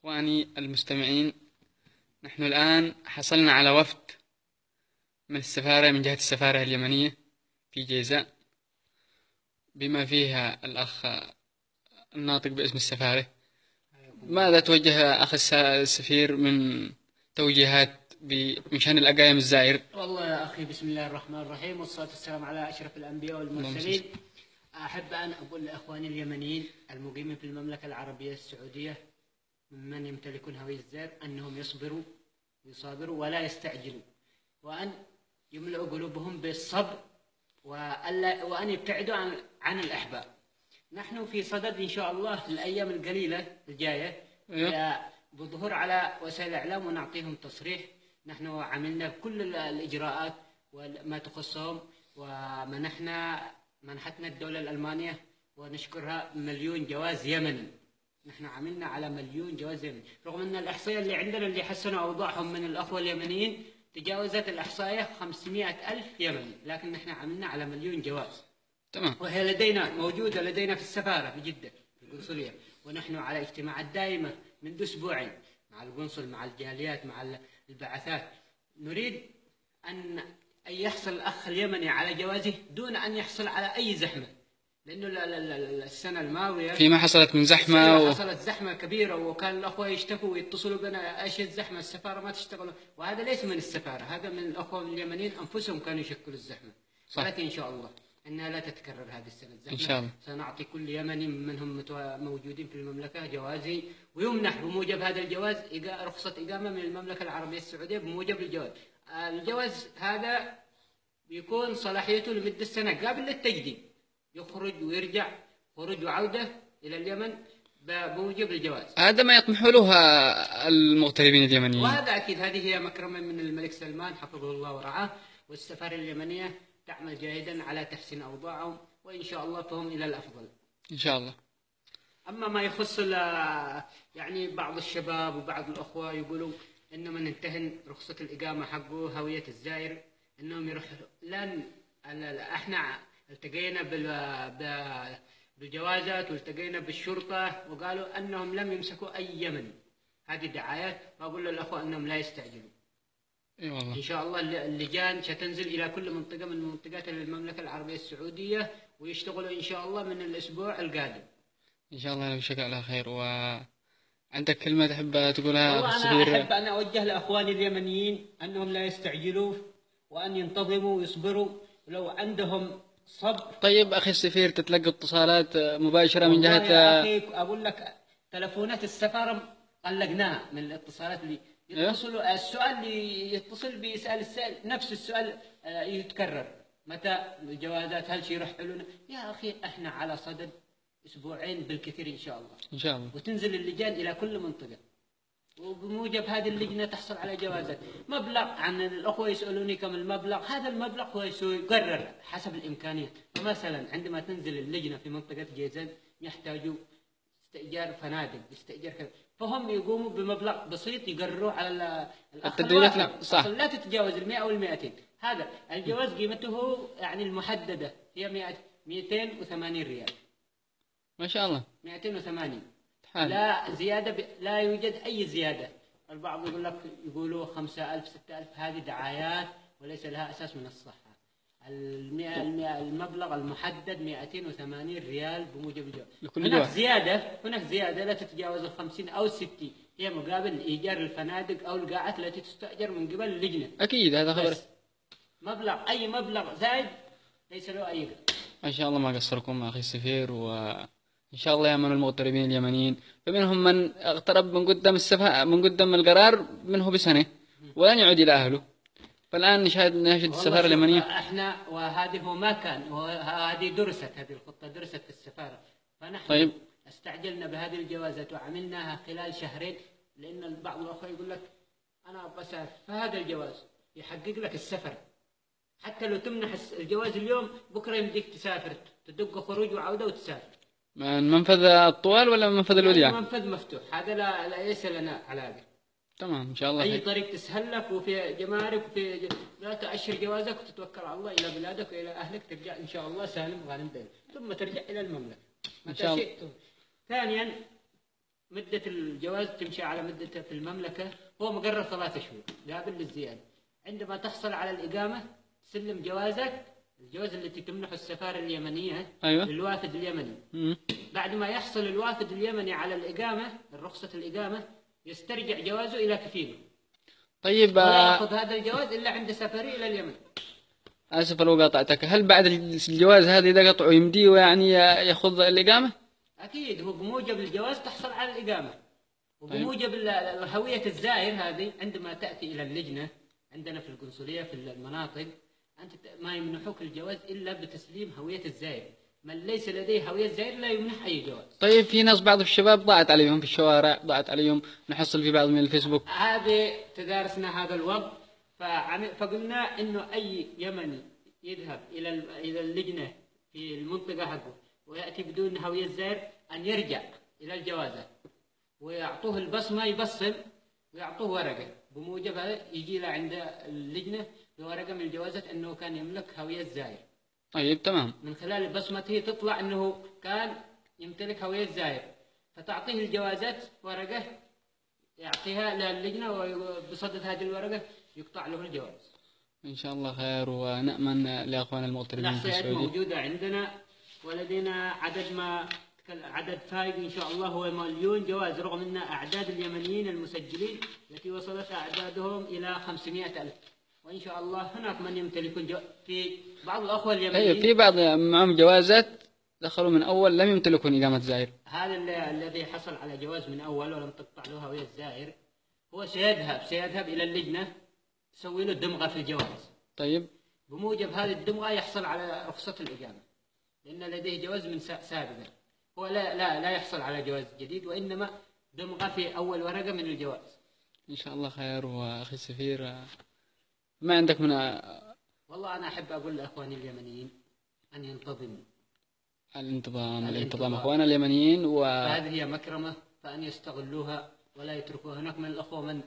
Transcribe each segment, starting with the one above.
إخواني المستمعين، نحن الآن حصلنا على وفد من السفارة، من جهة السفارة اليمنية في جيزان، بما فيها الأخ الناطق باسم السفارة. ماذا توجه أخ السفير من توجيهات من شأن الأقايم الزائر؟ والله يا أخي، بسم الله الرحمن الرحيم، والصلاة والسلام على أشرف الأنبياء والمرسلين. أحب أن أقول لإخواني اليمنيين المقيمين في المملكة العربية السعودية ممن يمتلكون هوية الزائر أنهم يصابروا ولا يستعجلوا، وأن يملأوا قلوبهم بالصبر، وأن يبتعدوا عن الأحباب. نحن في صدد إن شاء الله الأيام القليلة الجاية بظهور على وسائل الإعلام ونعطيهم تصريح. نحن عملنا كل الإجراءات وما تخصهم، منحتنا الدولة الألمانية ونشكرها 1,000,000 جواز يمني. نحن عملنا على 1,000,000 جواز يمني، رغم أن الإحصائية اللي عندنا اللي حسنوا أوضاعهم من الأخوة اليمنيين تجاوزت الإحصائية 500,000 يمني، لكن نحن عملنا على 1,000,000 جواز. تمام. وهي موجودة لدينا في السفارة في جدة في القنصلية، ونحن على اجتماعات دائمة منذ أسبوعين مع القنصل، مع الجاليات، مع البعثات. نريد أن يحصل الأخ اليمني على جوازه دون أن يحصل على أي زحمة، لأنه السنة الماضية فيما حصلت من زحمة حصلت زحمة كبيرة، وكان الأخوة يشتكوا ويتصلوا بنا: إيش الزحمة؟ السفارة ما تشتغل. وهذا ليس من السفارة، هذا من الأخوة اليمنيين أنفسهم كانوا يشكلوا الزحمة. ولكن إن شاء الله أنها لا تتكرر هذه السنة الزحمة. إن شاء الله سنعطي كل يمني منهم موجودين في المملكة جوازي، ويمنح بموجب هذا الجواز رخصة إقامة من المملكة العربية السعودية بموجب الجواز. الجواز هذا بيكون صلاحيته لمدة سنة قابل للتجديد، يخرج ويرجع، خروج وعودة إلى اليمن بموجب الجواز. هذا ما يطمح له المغتربين اليمنيين، وهذا أكيد هذه هي مكرمة من الملك سلمان حفظه الله ورعاه، والسفارة اليمنية تعمل جاهدا على تحسين أوضاعهم، وإن شاء الله فهم إلى الأفضل إن شاء الله. أما ما يخص يعني بعض الشباب وبعض الأخوة يقولوا إنه من انتهن رخصة الإقامة حقه هوية الزائر إنهم يروحوا. لأن إحنا التقينا بالجوازات والتقينا بالشرطة وقالوا أنهم لم يمسكوا أي يمني. هذه دعايات، وأقول للأخوة أنهم لا يستعجلوا. إي والله. إن شاء الله اللجان ستنزل إلى كل منطقة من منطقات المملكة العربية السعودية، ويشتغلوا إن شاء الله من الأسبوع القادم. إن شاء الله نمشيك على خير. وعندك كلمة تحب تقولها والله السفير؟ أنا أحب أن أوجه لأخواني اليمنيين أنهم لا يستعجلوا، وأن ينتظموا ويصبروا ولو عندهم صبر. طيب أخي السفير، تتلقى اتصالات مباشرة من جهة؟ يا أخي أقول لك تلفونات السفارة قلقناها من الاتصالات اللي يتصلوا. السؤال اللي يتصل بيسأل السائل نفس السؤال يتكرر: متى الجوازات؟ هل شيء يرحلون؟ يا أخي احنا على صدد أسبوعين بالكثير إن شاء الله. إن شاء الله. وتنزل اللجان إلى كل منطقة، وبموجب هذه اللجنة تحصل على جوازات. مبلغ، عن الأخوة يسألوني كم المبلغ، هذا المبلغ هو يقرر حسب الإمكانيات. فمثلا عندما تنزل اللجنة في منطقة جيزان يحتاجوا استئجار فنادق، استئجار كذا، فهم يقوموا بمبلغ بسيط يقرروه على التدريجات. لا صح، لا تتجاوز 100 أو 200. هذا الجواز قيمته يعني المحددة هي 280 ريال. ما شاء الله 280. حال. لا زيادة لا يوجد أي زيادة. البعض يقولوا 5,000 6,000، هذه دعايات وليس لها أساس من الصحة. المبلغ المحدد 280 ريال بموجب الجواز. هناك زيادة لا تتجاوز 50 أو 60، هي مقابل إيجار الفنادق أو القاعات التي تستأجر من قبل اللجنة. أكيد هذا خبر. أي مبلغ زائد ليس له أي. ما شاء الله ما قصركم أخي السفير، وإن شاء الله يأمن المغتربين اليمنيين. فمنهم من اغترب من قدام القرار منه بسنة ولن يعود إلى أهله، فالآن ناشد السفارة اليمنية. احنا وهذه هو ما كان، وهذه هذه الخطة درست في السفارة. فنحن طيب استعجلنا بهذه الجوازات وعملناها خلال شهرين، لأن بعض الأخوة يقول لك أنا أبغى أسافر، فهذا الجواز يحقق لك السفر. حتى لو تمنح الجواز اليوم، بكرة يمديك تسافر، تدق خروج وعودة وتسافر. من منفذ الطوال ولا من منفذ الوديعة؟ منفذ مفتوح، هذا ليس لنا علاقة. تمام إن شاء الله. أي طريق تسهل لك، وفي جمارك، لا تأشر جوازك وتتوكل على الله إلى بلادك وإلى أهلك، ترجع إن شاء الله سالم غانم دائم، ثم ترجع إلى المملكة إن شاء الله. ثانيا مدة الجواز تمشي على مدة في المملكة هو مقرر 3 شهور قابل للزيادة. عندما تحصل على الإقامة تسلم جوازك، الجواز التي تمنحه السفارة اليمنية أيوة. للوافد اليمني. بعد ما يحصل الوافد اليمني على الإقامة، رخصة الإقامة، يسترجع جوازه إلى كفيله. طيب ولا يأخذ هذا الجواز إلا عند سفري إلى اليمن. آسف لو قاطعتك، هل بعد الجواز هذا إذا قطعوا يمديه يعني يأخذ الإقامة؟ أكيد، هو بموجب الجواز تحصل على الإقامة، وبموجب هوية الزائر هذه عندما تأتي إلى اللجنة عندنا في القنصلية في المناطق، أنت ما يمنحوك الجواز إلا بتسليم هوية الزائر. من ليس لديه هوية زائر لا يمنح أي جواز. طيب في ناس بعض الشباب ضاعت عليهم في الشوارع، ضاعت عليهم، نحصل في بعض من الفيسبوك. هذه تدارسنا هذا الوضع، فقلنا إنه أي يمني يذهب إلى اللجنة في المنطقة حقه ويأتي بدون هوية زائر أن يرجع إلى الجوازات ويعطوه البصمة، يبصم ويعطوه ورقة بموجب هذا يجي له عند اللجنة بورقة من الجوازات أنه كان يملك هوية زائر. طيب تمام. من خلال بصمته تطلع أنه كان يمتلك هوية زائر، فتعطيه الجوازات ورقة يعطيها للجنة وبصدد هذه الورقة يقطع له الجواز. إن شاء الله خير، ونأمن لأخوان المغتربين في الإحصائيات السعودية موجودة عندنا، ولدينا عدد فائق إن شاء الله هو 1,000,000 جواز، رغم أن أعداد اليمنيين المسجلين التي وصلت أعدادهم إلى 500,000. وإن شاء الله هناك من يمتلكون في بعض الأخوة اليمنيين. أيوة، في بعض معهم جوازات دخلوا من أول لم يمتلكون إقامة زائر. هذا الذي حصل على جواز من أول ولم تقطع له هوية الزائر هو سيذهب إلى اللجنة تسوي له دمغة في الجواز. طيب بموجب هذه الدمغة يحصل على رخصة الإقامة، لأن لديه جواز من سابقا. هو لا يحصل على جواز جديد، وإنما دمغة في أول ورقة من الجواز. إن شاء الله خير. وأخي السفير، ما عندك من والله أنا أحب أقول لأخواني اليمنيين أن ينتظموا. الانتظام أخواننا اليمنيين، هذه هي مكرمة، فأن يستغلوها ولا يتركوها. هناك من الأخوة من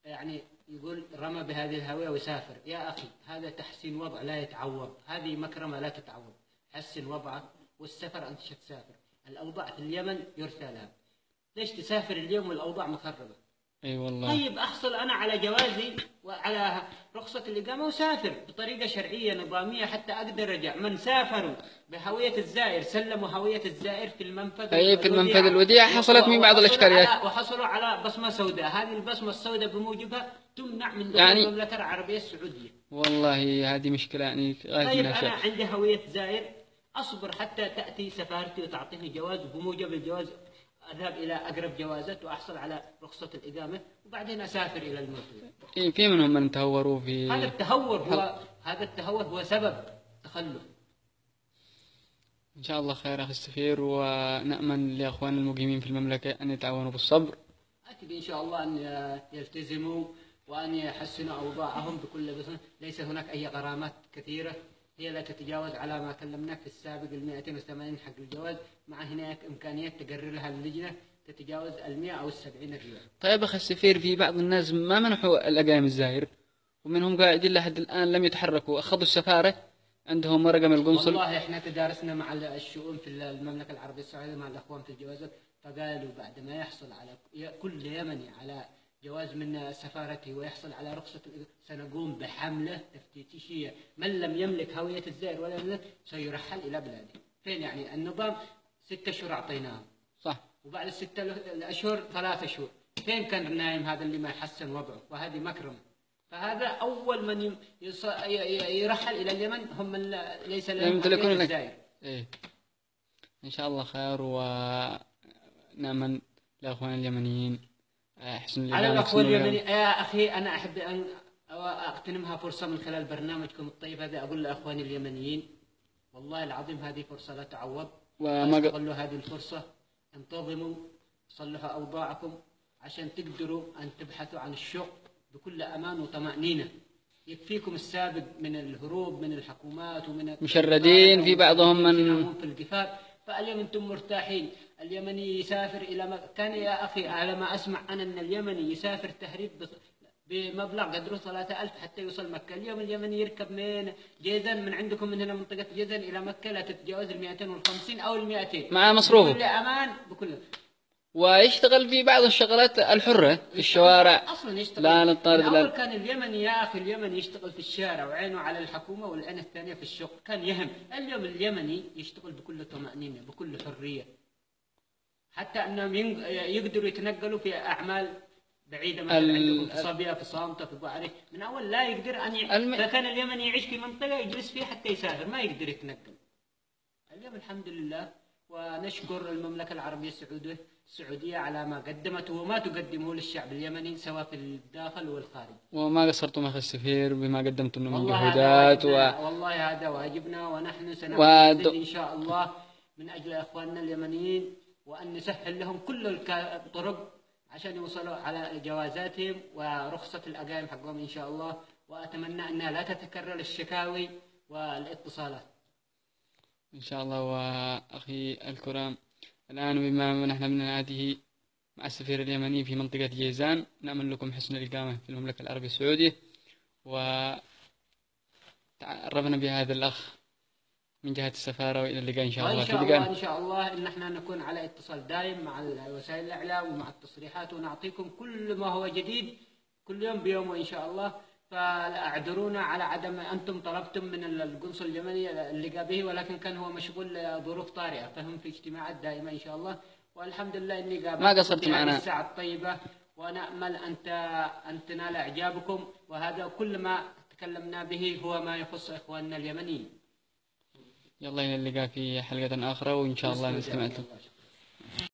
يعني يقول رمى بهذه الهوية ويسافر. يا أخي هذا تحسين وضع لا يتعوض، هذه مكرمة لا تتعوض. حسن وضعك، والسفر أنت تسافر. الأوضاع في اليمن يرثى لها، ليش تسافر اليوم والأوضاع مخربة؟ أي والله. طيب أحصل أنا على جوازي وعلى رخصة الإقامة وسافر بطريقة شرعية نظامية حتى أقدر أرجع. من سافروا بهوية الزائر سلموا هوية الزائر في المنفذ. أي في المنفذ الوديعة حصلت من بعض الإشكاليات، وحصلوا على بصمة سوداء. هذه البصمة السوداء بموجبها تمنع من دخول يعني المملكة العربية السعودية. والله هذه مشكلة يعني غاية طيب النشاء. أنا عندي هوية زائر، أصبر حتى تأتي سفارتي وتعطيني جواز، وبموجب الجواز أذهب إلى أقرب جوازات وأحصل على رخصة الإقامة، وبعدين أسافر إلى المنفذ. في منهم من تهوروا في هذا التهور هو سبب تخلف. إن شاء الله خير أخي السفير، ونأمن لأخوان المقيمين في المملكة أن يتعاونوا بالصبر. أكيد إن شاء الله أن يلتزموا وأن يحسنوا أوضاعهم بكل بساطة. ليس هناك أي غرامات كثيرة، هي لا تتجاوز على ما كلمناك في السابق 280 حق الجواز، مع هناك إمكانية تقررها اللجنة تتجاوز 100 أو 70 ريال. طيب أخي السفير، في بعض الناس ما منحوا الأقايم الزائر، ومنهم قاعدين لحد الآن لم يتحركوا، أخذوا السفارة عندهم ورقة من القنصل. والله إحنا تدارسنا مع الشؤون في المملكة العربية السعودية مع الأخوان في الجوازات، فقالوا بعد ما يحصل على كل يمني على جواز من سفارته ويحصل على رخصة سنقوم بحملة تفتيشية. من لم يملك هوية الزائر ولا يملك سيرحل إلى بلاده. فين يعني النظام 6 أشهر أعطيناهم، صح، وبعد 6 أشهر 3 شهور. فين كان النايم هذا اللي ما يحسن وضعه؟ وهذه مكرمة. فهذا أول من يرحل إلى اليمن هم من ليس لهم هوية الزائر. إيه. إن شاء الله خير، ونأمن لأخوان اليمنيين حسن على الأخوة اليمنيين. يا أخي أنا أحب أن أغتنمها فرصة من خلال برنامجكم الطيب هذا، أقول لأخواني اليمنيين والله العظيم هذه فرصة لا تعوض، استغلوا هذه الفرصة، انتظموا، صلحوا أوضاعكم عشان تقدروا أن تبحثوا عن الشغل بكل أمان وطمأنينة. يكفيكم السابق من الهروب من الحكومات ومن مشردين، في بعضهم من في القفال. فاليوم أنتم مرتاحين. اليمني يسافر إلى كان يا أخي على ما أسمع أنا أن اليمني يسافر تهريب بمبلغ قدره 3000 حتى يوصل مكة. اليوم اليمني يركب من جيزان، من عندكم من هنا منطقة جيزان إلى مكة لا تتجاوز 250 أو 200 مع مصروفه بكل أمان. ويشتغل في بعض الشغلات الحرة في الشوارع. اصلا يشتغل. لا نضطرد من اول لا. كان اليمني يا اخي، اليمني يشتغل في الشارع وعينه على الحكومه والعين الثانيه في الشغل، كان يهم. اليوم اليمني يشتغل بكل طمانينه بكل حريه، حتى انهم يقدروا يتنقلوا في اعمال بعيده، مثلا عندكم في صبيه، في صامته، في بعري. من اول لا يقدر ان فكان اليمني يعيش في منطقه يجلس فيها حتى يسافر، ما يقدر يتنقل. اليوم الحمد لله، ونشكر المملكة العربية السعودية على ما قدمته وما تقدمه للشعب اليمني سواء في الداخل والخارج. وما قصرتم أخي السفير بما قدمتم من والله مجهودات والله هذا واجبنا، ونحن سنعمل إن شاء الله من أجل إخواننا اليمنيين، وأن نسهل لهم كل الطرق عشان يوصلوا على جوازاتهم ورخصة الأقايم حقهم إن شاء الله. وأتمنى أنها لا تتكرر الشكاوي والاتصالات إن شاء الله. وأخي الكرام، الآن بما نحن من هذه مع السفير اليمني في منطقة جيزان، نأمل لكم حسن الإقامة في المملكة العربية السعودية. وتعرفنا بهذا الأخ من جهة السفارة، وإلى اللقاء إن شاء الله. إن شاء الله إن احنا نكون على اتصال دائم مع وسائل الإعلام ومع التصريحات، ونعطيكم كل ما هو جديد كل يوم بيوم إن شاء الله. فاعذرونا على عدم، أنتم طلبتم من القنصل اليمني اللقاء به، ولكن كان هو مشغول ظروف طارئة، فهم في اجتماعات دائمة إن شاء الله. والحمد لله إني ما قصرت معنا الساعة الطيبة، ونأمل أن تنال إعجابكم. وهذا كل ما تكلمنا به هو ما يخص إخواننا اليمنيين. يلا إلى اللقاء في حلقة أخرى، وإن شاء الله نستمع لكم.